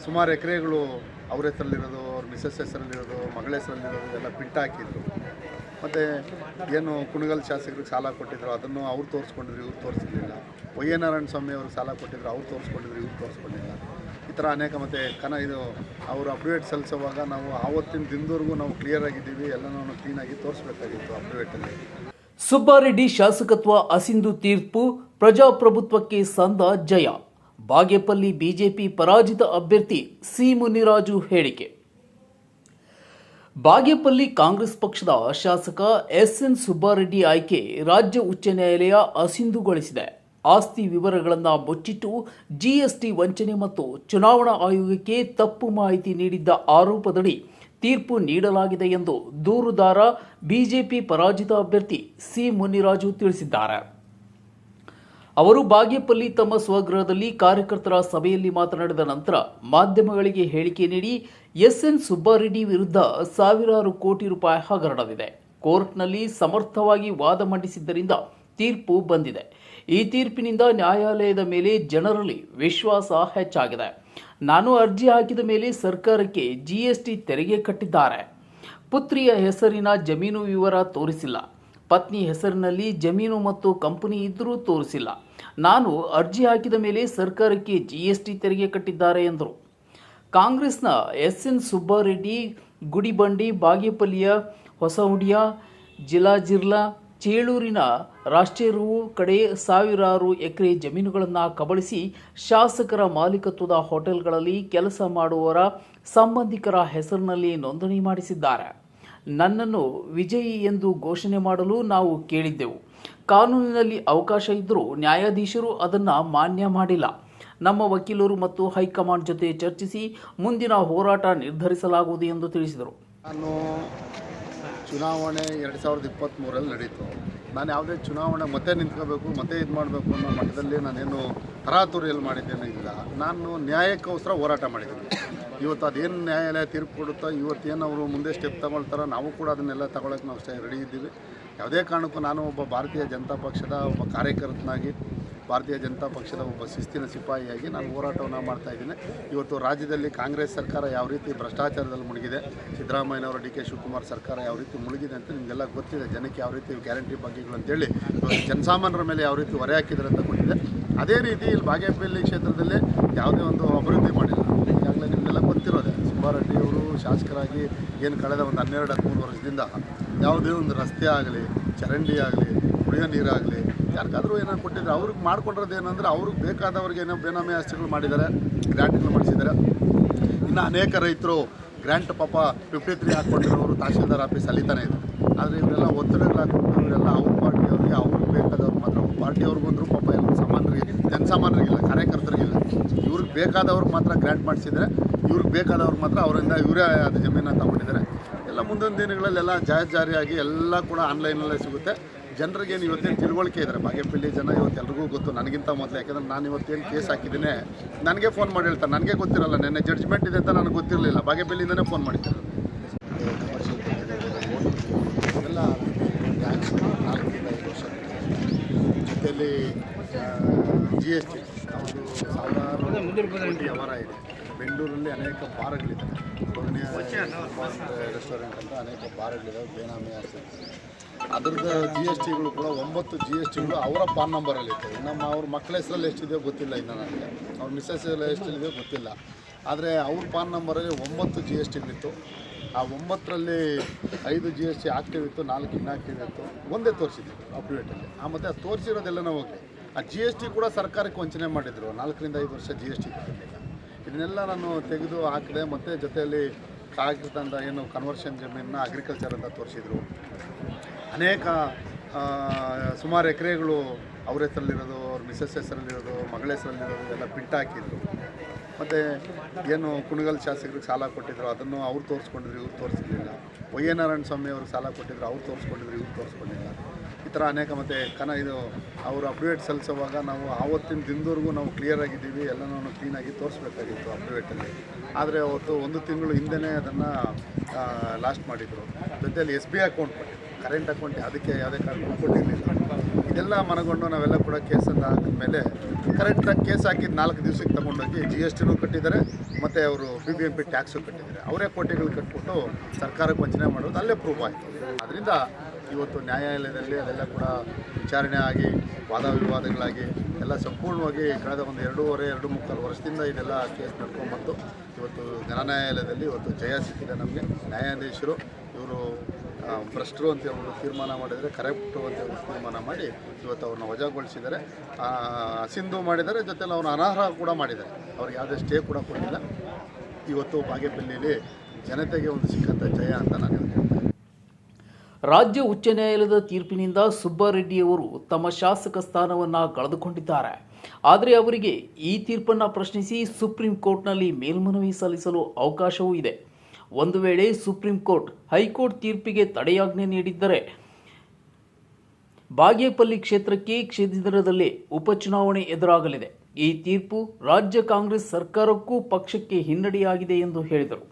ಸುಮಾರು ಎಕರೆಗಳು ಅವ್ರ ಹೆಸರಲ್ಲಿರೋದು, ಅವ್ರ ಮಿಸಸ್ ಹೆಸರಲ್ಲಿರೋದು, ಮಗಳ ಹೆಸರಲ್ಲಿರೋದು ಎಲ್ಲ ಬಿಟ್ಟು ಹಾಕಿದ್ರು. ಮತ್ತು ಏನು ಕುಣಗಲ್ ಶಾಸಕರಿಗೆ ಸಾಲ ಕೊಟ್ಟಿದ್ರು ಅದನ್ನು ಅವ್ರು ತೋರಿಸ್ಕೊಂಡಿದ್ರು, ಇವ್ರು ತೋರಿಸಿರಲಿಲ್ಲ. ವೈ ಎ ನಾರಾಯಣ ಸ್ವಾಮಿ ಅವರು ಸಾಲ ಕೊಟ್ಟಿದ್ರು, ಅವ್ರು ತೋರಿಸ್ಕೊಂಡಿದ್ರು, ಇವ್ರು ತೋರಿಸ್ಕೊಂಡಿಲ್ಲ. ಈ ಥರ ಅನೇಕ ಮತ್ತು ಇದು ಅವರು ಅಪ್ಡೇಟ್ ಸಲ್ಲಿಸುವಾಗ ನಾವು ಆವತ್ತಿನ ದಿನದವರೆಗೂ ನಾವು ಕ್ಲಿಯರ್ ಆಗಿದ್ದೀವಿ, ಎಲ್ಲ ನಾವು ಕ್ಲೀನಾಗಿ ತೋರಿಸ್ಬೇಕಾಗಿತ್ತು ಅಪ್ಡೇಟಲ್ಲಿ. ಸುಬ್ಬಾರೆಡ್ಡಿ ಶಾಸಕತ್ವ ಅಸಿಂಧು ತೀರ್ಪು ಪ್ರಜಾಪ್ರಭುತ್ವಕ್ಕೆ ಸಂದ ಜಯ. ಬಾಗೇಪಲ್ಲಿ ಬಿಜೆಪಿ ಪರಾಜಿತ ಅಭ್ಯರ್ಥಿ ಸಿ ಮುನಿರಾಜು ಹೇಳಿಕೆ. ಬಾಗೇಪಲ್ಲಿ ಕಾಂಗ್ರೆಸ್ ಪಕ್ಷದ ಶಾಸಕ ಎಸ್ಎನ್ ಸುಬ್ಬಾರೆಡ್ಡಿ ಆಯ್ಕೆ ರಾಜ್ಯ ಉಚ್ಚ ನ್ಯಾಯಾಲಯ ಅಸಿಂಧುಗೊಳಿಸಿದೆ. ಆಸ್ತಿ ವಿವರಗಳನ್ನು ಮುಚ್ಚಿಟ್ಟು ಜಿಎಸ್ಟಿ ವಂಚನೆ ಮತ್ತು ಚುನಾವಣಾ ಆಯೋಗಕ್ಕೆ ತಪ್ಪು ಮಾಹಿತಿ ನೀಡಿದ್ದ ಆರೋಪದಡಿ ತೀರ್ಪು ನೀಡಲಾಗಿದೆ ಎಂದು ದೂರುದಾರ ಬಿಜೆಪಿ ಪರಾಜಿತ ಅಭ್ಯರ್ಥಿ ಸಿ ಮುನಿರಾಜು ತಿಳಿಸಿದ್ದಾರೆ. ಅವರು ಬಾಗೇಪಲ್ಲಿ ತಮ್ಮ ಸ್ವಗೃಹದಲ್ಲಿ ಕಾರ್ಯಕರ್ತರ ಸಭೆಯಲ್ಲಿ ಮಾತನಾಡಿದ ನಂತರ ಮಾಧ್ಯಮಗಳಿಗೆ ಹೇಳಿಕೆ ನೀಡಿ ಎಸ್ಎನ್ ಸುಬ್ಬಾರೆಡ್ಡಿ ವಿರುದ್ಧ ಸಾವಿರಾರು ಕೋಟಿ ರೂಪಾಯಿ ಹಗರಣವಿದೆ. ಕೋರ್ಟ್ನಲ್ಲಿ ಸಮರ್ಥವಾಗಿ ವಾದ ಮಂಡಿಸಿದ್ದರಿಂದ ತೀರ್ಪು ಬಂದಿದೆ. ಈ ತೀರ್ಪಿನಿಂದ ನ್ಯಾಯಾಲಯದ ಮೇಲೆ ಜನರಲ್ಲಿ ವಿಶ್ವಾಸ ಹೆಚ್ಚಾಗಿದೆ. ನಾನು ಅರ್ಜಿ ಹಾಕಿದ ಮೇಲೆ ಸರ್ಕಾರಕ್ಕೆ ಜಿಎಸ್ಟಿ ತೆರಿಗೆ ಕಟ್ಟಿದ್ದಾರೆ. ಪುತ್ರಿಯ ಹೆಸರಿನ ಜಮೀನು ವಿವರ ತೋರಿಸಿಲ್ಲ. ಪತ್ನಿ ಹೆಸರಿನಲ್ಲಿ ಜಮೀನು ಮತ್ತು ಕಂಪನಿ ಇದ್ದರೂ ತೋರಿಸಿಲ್ಲ. ನಾನು ಅರ್ಜಿ ಹಾಕಿದ ಮೇಲೆ ಸರ್ಕಾರಕ್ಕೆ ಜಿಎಸ್ಟಿ ತೆರಿಗೆ ಕಟ್ಟಿದ್ದಾರೆ ಎಂದರು. ಕಾಂಗ್ರೆಸ್ನ ಎಸ್ಎನ್ ಸುಬ್ಬಾರೆಡ್ಡಿ ಗುಡಿಬಂಡಿ, ಬಾಗೇಪಲ್ಲಿಯ ಹೊಸಹುಡಿಯ, ಜಿಲಾಜಿರ್ಲಾ, ಚೇಳೂರಿನ ರಾಷ್ಟ್ರೀಯ ಕಡೆ ಸಾವಿರಾರು ಎಕರೆ ಜಮೀನುಗಳನ್ನು ಕಬಳಿಸಿ ಶಾಸಕರ ಮಾಲೀಕತ್ವದ ಹೋಟೆಲ್ಗಳಲ್ಲಿ ಕೆಲಸ ಮಾಡುವವರ ಸಂಬಂಧಿಕರ ಹೆಸರಿನಲ್ಲಿ ನೋಂದಣಿ ಮಾಡಿಸಿದ್ದಾರೆ. ನನ್ನನ್ನು ವಿಜಯಿ ಎಂದು ಘೋಷಣೆ ಮಾಡಲು ನಾವು ಕೇಳಿದ್ದೆವು. ಕಾನೂನಿನಲ್ಲಿ ಅವಕಾಶ ಇದ್ದರೂ ನ್ಯಾಯಾಧೀಶರು ಅದನ್ನು ಮಾನ್ಯ ಮಾಡಿಲ್ಲ. ನಮ್ಮ ವಕೀಲರು ಮತ್ತು ಹೈಕಮಾಂಡ್ ಜೊತೆ ಚರ್ಚಿಸಿ ಮುಂದಿನ ಹೋರಾಟ ನಿರ್ಧರಿಸಲಾಗುವುದು ಎಂದು ತಿಳಿಸಿದರು. ನಾನು ಚುನಾವಣೆ 2023ರಲ್ಲಿ ನಡೀತು. ನಾನು ಯಾವುದೇ ಚುನಾವಣೆ ಮತ್ತೆ ನಿಂತ್ಕೋಬೇಕು, ಮತ್ತೆ ಇದು ಮಾಡಬೇಕು ಅನ್ನೋ ಮಟ್ಟದಲ್ಲಿ ನಾನೇನು ತರಾತುರಿಯಲ್ಲಿ ಮಾಡಿದ್ದೇನೆ ಇಲ್ಲ. ನಾನು ನ್ಯಾಯಕ್ಕೋಸ್ಕರ ಹೋರಾಟ ಮಾಡಿದ್ದೀನಿ. ಇವತ್ತು ಅದೇನು ನ್ಯಾಯಾಲಯ ತೀರ್ಪು ಕೊಡುತ್ತೋ, ಇವತ್ತೇನು ಅವರು ಮುಂದೆ ಸ್ಟೆಪ್ ತಗೊಳ್ತಾರೋ ನಾವು ಕೂಡ ಅದನ್ನೆಲ್ಲ ತಗೊಳ್ಳೋಕೆ ನಾವು ರೆಡಿ ಇದ್ದೀವಿ. ಯಾವುದೇ ಕಾರಣಕ್ಕೂ ನಾನು ಒಬ್ಬ ಭಾರತೀಯ ಜನತಾ ಪಕ್ಷದ ಒಬ್ಬ ಕಾರ್ಯಕರ್ತನಾಗಿ, ಭಾರತೀಯ ಜನತಾ ಪಕ್ಷದ ಒಬ್ಬ ಶಿಸ್ತಿನ ಸಿಪಾಯಿಯಾಗಿ ನಾನು ಹೋರಾಟವನ್ನು ಮಾಡ್ತಾಯಿದ್ದೀನಿ. ಇವತ್ತು ರಾಜ್ಯದಲ್ಲಿ ಕಾಂಗ್ರೆಸ್ ಸರ್ಕಾರ ಯಾವ ರೀತಿ ಭ್ರಷ್ಟಾಚಾರದಲ್ಲಿ ಮುಳುಗಿದೆ, ಸಿದ್ದರಾಮಯ್ಯನವರ ಡಿ ಕೆ ಶಿವಕುಮಾರ್ ಸರ್ಕಾರ ಯಾವ ರೀತಿ ಮುಳುಗಿದೆ ಅಂತ ನಿಮಗೆಲ್ಲ ಗೊತ್ತಿದೆ. ಜನಕ್ಕೆ ಯಾವ ರೀತಿ ಗ್ಯಾರಂಟಿ ಬಗ್ಗೆಗಳು ಅಂತೇಳಿ ಜನಸಾಮಾನ್ಯರ ಮೇಲೆ ಯಾವ ರೀತಿ ಹೊರೆ ಹಾಕಿದ್ದಾರೆ ಅಂತ ಗೊತ್ತಿದೆ. ಅದೇ ರೀತಿ ಇಲ್ಲಿ ಬಾಗೇಪಲ್ಲಿ ಕ್ಷೇತ್ರದಲ್ಲಿ ಯಾವುದೇ ಒಂದು ಅಭಿವೃದ್ಧಿ ಮಾಡಿಲ್ಲ. ಈಗಾಗಲೇ ನಿಮಗೆಲ್ಲ ಗೊತ್ತಿರೋದೆ, ಸುಬ್ಬಾರೆಡ್ಡಿ ಅವರು ಶಾಸಕರಾಗಿ ಏನು ಕಳೆದ ಒಂದು 12-13 ವರ್ಷದಿಂದ ಯಾವುದೇ ಒಂದು ರಸ್ತೆ ಆಗಲಿ, ಚರಂಡಿ ಆಗಲಿ, ಕುಡಿಯೋ ನೀರಾಗಲಿ ಯಾರಿಗಾದರೂ ಏನೋ ಕೊಟ್ಟಿದ್ದಾರೆ. ಅವ್ರಿಗೆ ಮಾಡ್ಕೊಂಡಿರೋದು ಏನಂದರೆ ಅವ್ರಿಗೆ ಬೇಕಾದವ್ರಿಗೆ ಏನೋ ಬೇನಾಮಿ ಆಸ್ತಿಗಳು ಮಾಡಿದ್ದಾರೆ, ಗ್ರ್ಯಾಂಟ್ಗಳು ಮಾಡಿಸಿದ್ದಾರೆ. ಇನ್ನು ಅನೇಕ ರೈತರು ಗ್ರ್ಯಾಂಟ್ ಪಾಪ 53 ಹಾಕ್ಕೊಂಡಿರೋರು ತಹಶೀಲ್ದಾರ್ ಆಫೀಸ್ ಅಲಿತಾನೆ ಇದೆ. ಆದರೆ ಇವರೆಲ್ಲ ಒತ್ತಡಗಳು ಹಾಕ್ಕೊಂಡು ಇವರೆಲ್ಲ ಅವ್ರ ಪಾರ್ಟಿಯವ್ರಿಗೆ, ಅವ್ರಿಗೆ ಬೇಕಾದವ್ರು ಮಾತ್ರ, ಅವ್ರ ಪಾರ್ಟಿಯವ್ರಿಗೂ ಅಂದರೂ ಪಾಪ ಎಲ್ಲ ಸಾಮಾನ್ಯರಿಗೆ, ಜನಸಾಮಾನ್ಯರಿಗಿಲ್ಲ, ಕಾರ್ಯಕರ್ತರಿಗಿಲ್ಲ. ಇವ್ರಿಗೆ ಬೇಕಾದವ್ರಿಗೆ ಮಾತ್ರ ಗ್ರ್ಯಾಂಟ್ ಮಾಡಿಸಿದರೆ, ಇವ್ರಿಗೆ ಬೇಕಾದವ್ರಿಗೆ ಮಾತ್ರ ಅವರಿಂದ ಇವರೇ ಅದು ಜಮೀನನ್ನು ತಗೊಂಡಿದ್ದಾರೆ. ಎಲ್ಲ ಮುಂದಿನ ದಿನಗಳಲ್ಲೆಲ್ಲ ಜಾರಿಯಾಗಿ ಎಲ್ಲ ಕೂಡ ಆನ್ಲೈನಲ್ಲೇ ಸಿಗುತ್ತೆ. ಜನರಿಗೇನು ಇವತ್ತೇನು ತಿಳುವಳಿಕೆ ಇದ್ದಾರೆ, ಬಾಗೇಪಲ್ಲಿ ಜನ ಇವತ್ತೆಲ್ರಿಗೂ ಗೊತ್ತು, ನನಗಿಂತ ಮೊದಲು. ಯಾಕೆಂದರೆ ನಾನು ಇವತ್ತೇನು ಕೇಸ್ ಹಾಕಿದ್ದೀನಿ ನನಗೆ ಫೋನ್ ಮಾಡಿ ಹೇಳ್ತಾರೆ. ನನಗೆ ಗೊತ್ತಿರಲ್ಲ, ನೆನ್ನೆ ಜಡ್ಜ್ಮೆಂಟ್ ಇದೆ ಅಂತ ನನಗೆ ಗೊತ್ತಿರಲಿಲ್ಲ. ಬಾಗೇಪಲ್ಲಿಂದನೇ ಫೋನ್ ಮಾಡಿದ್ದಾರೆ. ಎಲ್ಲ ಟ್ಯಾಕ್ಸ್ 4-5 ವರ್ಷ ಜೊತೆಯಲ್ಲಿ GST ಒಂದು ಸಾವಿರಾರು ವ್ಯವಹಾರ ಇದೆ. ಬೆಂಗಳೂರಲ್ಲಿ ಅನೇಕ ಬಾರ್ಗಳಿದೆ, ರೆಸ್ಟೋರೆಂಟ್ ಅಂತ ಅನೇಕ ಬಾರ್ಗಳಿದ್ದಾವೆ, ಬೇನಾಮಿ ಆಸ್ತಿ. ಅದ್ರದ್ದು GSTಗಳು ಕೂಡ 9 GSTಗಳು ಅವರ ಪಾನ್ ನಂಬರಲ್ಲಿತ್ತು. ಇನ್ನು ಅವ್ರ ಮಕ್ಕಳ ಹೆಸರಲ್ಲಿ ಎಷ್ಟಿದೆಯೋ ಗೊತ್ತಿಲ್ಲ, ಇನ್ನು ನನಗೆ ಅವ್ರ ಮಿಸ್ಸಸ್ ಎಷ್ಟಿದೆಯೋ ಗೊತ್ತಿಲ್ಲ. ಆದರೆ ಅವ್ರ ಪಾನ್ ನಂಬರಲ್ಲಿ 9 GSTಗಳಿತ್ತು. ಆ 9ರಲ್ಲಿ 5 GST ಆಕ್ಟಿವ್ ಇತ್ತು, 4 ಇನ್ಆಕ್ಟಿವ್ ಇತ್ತು. ಒಂದೇ ತೋರಿಸಿದ್ರು ಅಪ್ಡೇಟಲ್ಲಿ. ಮತ್ತು ಅದು ತೋರಿಸಿರೋದೆಲ್ಲನೂ ಹೋಗಲಿ. ಆ GST ಕೂಡ ಸರ್ಕಾರಕ್ಕೆ ವಂಚನೆ ಮಾಡಿದರು. 4-5 ವರ್ಷ GST ಕೊಟ್ಟಿರಲಿಲ್ಲ. ಇದನ್ನೆಲ್ಲ ನಾನು ತೆಗೆದು ಹಾಕಿದೆ. ಮತ್ತು ಜೊತೆಯಲ್ಲಿ ಆಗಿರ್ತಂಥ ಏನು ಕನ್ವರ್ಷನ್ ಜಮೀನನ್ನ ಅಗ್ರಿಕಲ್ಚರ್ ಅಂತ ತೋರಿಸಿದ್ರು. ಅನೇಕ ಸುಮಾರು ಎಕರೆಗಳು ಅವ್ರ ಹೆಸರಲ್ಲಿರೋದು, ಅವ್ರ ಮಿಸಸ್ ಹೆಸರಲ್ಲಿರೋದು, ಮಗಳ ಹೆಸರಲ್ಲಿರೋದು ಎಲ್ಲ ಬಿಟ್ಟು ಹಾಕಿದ್ರು. ಮತ್ತು ಏನು ಕುಣಗಲ್ ಶಾಸಕರಿಗೆ ಸಾಲ ಕೊಟ್ಟಿದ್ರು ಅದನ್ನು ಅವ್ರು ತೋರಿಸ್ಕೊಂಡಿದ್ರು, ಇವ್ರು ತೋರಿಸಿರಲಿಲ್ಲ. ವೈ ಎ ನಾರಾಯಣ ಸ್ವಾಮಿ ಅವರು ಸಾಲ ಕೊಟ್ಟಿದ್ರು, ಅವ್ರು ತೋರಿಸ್ಕೊಂಡಿದ್ರು, ಇವ್ರು ತೋರಿಸ್ಕೊಂಡಿಲ್ಲ. ಈ ಥರ ಅನೇಕ ಮತ್ತು ಅವರು ಅಪ್ಡೇಟ್ ಸಲ್ಲಿಸುವಾಗ ನಾವು ಆವತ್ತಿನ ದಿನದವರೆಗೂ ನಾವು ಕ್ಲಿಯರ್ ಆಗಿದ್ದೀವಿ, ಎಲ್ಲ ನಾವು ಕ್ಲೀನಾಗಿ ತೋರಿಸ್ಬೇಕಾಗಿತ್ತು ಅಪ್ಡೇಟಲ್ಲಿ. ಆದರೆ ಅವತ್ತು 1 ತಿಂಗಳು ಹಿಂದೆ ಅದನ್ನು ಲಾಸ್ಟ್ ಮಾಡಿದರು. ಜೊತೆಯಲ್ಲಿ SBI ಅಕೌಂಟ್ ಕೊಟ್ಟಿದ್ರು. ಕರೆಂಟ್ ಅಕೌಂಟ್ ಅದಕ್ಕೆ ಯಾವುದೇ ಕಾರಣಕ್ಕೂ ಕೊಟ್ಟಿರಲಿಲ್ಲ. ಇದೆಲ್ಲ ಮನಗೊಂಡು ನಾವೆಲ್ಲ ಕೂಡ ಕೇಸನ್ನು ಹಾಕಿದ್ಮೇಲೆ ಕರೆಕ್ಟಾಗಿ ಕೇಸ್ ಹಾಕಿದ್ದು 4 ದಿವಸಕ್ಕೆ ತೊಗೊಂಡೋಗಿ GSTನೂ ಕಟ್ಟಿದ್ದಾರೆ ಮತ್ತು ಅವರು BBMP ಟ್ಯಾಕ್ಸು ಕಟ್ಟಿದ್ದಾರೆ. ಅವರೇ ಕೋಟಿಗಳು ಕಟ್ಬಿಟ್ಟು ಸರ್ಕಾರಕ್ಕೆ ವಂಚನೆ ಮಾಡೋದು ಅಲ್ಲೇ ಪ್ರೂಫ್ ಆಯಿತು. ಅದರಿಂದ ಇವತ್ತು ನ್ಯಾಯಾಲಯದಲ್ಲಿ ಅದೆಲ್ಲ ಕೂಡ ವಿಚಾರಣೆ ಆಗಿ ವಾದ ವಿವಾದಗಳಾಗಿ ಎಲ್ಲ ಸಂಪೂರ್ಣವಾಗಿ ಕಳೆದ ಒಂದು 2.5-2.75 ವರ್ಷದಿಂದ ಇದೆಲ್ಲ ಕೇಸ್ ನಡ್ಕೊಂಡ್ಬಂತು. ಇವತ್ತು ನ್ಯಾಯಾಲಯದಲ್ಲಿ ಇವತ್ತು ಜಯ ಸಿಕ್ಕಿದೆ ನಮಗೆ. ನ್ಯಾಯಾಧೀಶರು ಇವರು ಭ್ರಷ್ಟರು ಅಂತ ಹೇಳ್ಬಿಟ್ಟು ತೀರ್ಮಾನ ಮಾಡಿದರೆ, ಕರೆಕ್ಟು ಅಂತ ಹೇಳ್ಬಿಟ್ಟು ತೀರ್ಮಾನ ಮಾಡಿ ಇವತ್ತು ಅವ್ರನ್ನ ವಜಾಗೊಳಿಸಿದ್ದಾರೆ, ಅಸಿಂಧು ಮಾಡಿದ್ದಾರೆ, ಜೊತೆಲಿ ಅವ್ರನ್ನ ಅನರ್ಹ ಕೂಡ ಮಾಡಿದ್ದಾರೆ. ಅವ್ರಿಗೆ ಯಾವುದೇ ಸ್ಟೇ ಕೂಡ ಕೊಟ್ಟಿಲ್ಲ. ಇವತ್ತು ಬಾಗೇಪಲ್ಲಿಯಲ್ಲಿ ಜನತೆಗೆ ಒಂದು ಸಿಕ್ಕಂಥ ಜಯ ಅಂತ ನಾನು ಹೇಳ್ತೇನೆ. ರಾಜ್ಯ ಉಚ್ಚ ನ್ಯಾಯಾಲಯದ ತೀರ್ಪಿನಿಂದ ಸುಬ್ಬಾರೆಡ್ಡಿಯವರು ತಮ್ಮ ಶಾಸಕ ಸ್ಥಾನವನ್ನು ಕಳೆದುಕೊಂಡಿದ್ದಾರೆ. ಆದರೆ ಅವರಿಗೆ ಈ ತೀರ್ಪನ್ನು ಪ್ರಶ್ನಿಸಿ ಸುಪ್ರೀಂ ಕೋರ್ಟ್ನಲ್ಲಿ ಮೇಲ್ಮನವಿ ಸಲ್ಲಿಸಲು ಅವಕಾಶವೂ ಇದೆ. ಒಂದು ವೇಳೆ ಸುಪ್ರೀಂ ಕೋರ್ಟ್ ಹೈಕೋರ್ಟ್ ತೀರ್ಪಿಗೆ ತಡೆಯಾಜ್ಞೆ ನೀಡಿದ್ದರೆ ಬಾಗೇಪಲ್ಲಿ ಕ್ಷೇತ್ರಕ್ಕೆ ಕ್ಷೇತ್ರದಲ್ಲೇ ಉಪಚುನಾವಣೆ ಎದುರಾಗಲಿದೆ. ಈ ತೀರ್ಪು ರಾಜ್ಯ ಕಾಂಗ್ರೆಸ್ ಸರ್ಕಾರಕ್ಕೂ ಪಕ್ಷಕ್ಕೆ ಹಿನ್ನಡೆಯಾಗಿದೆ ಎಂದು ಹೇಳಿದರು.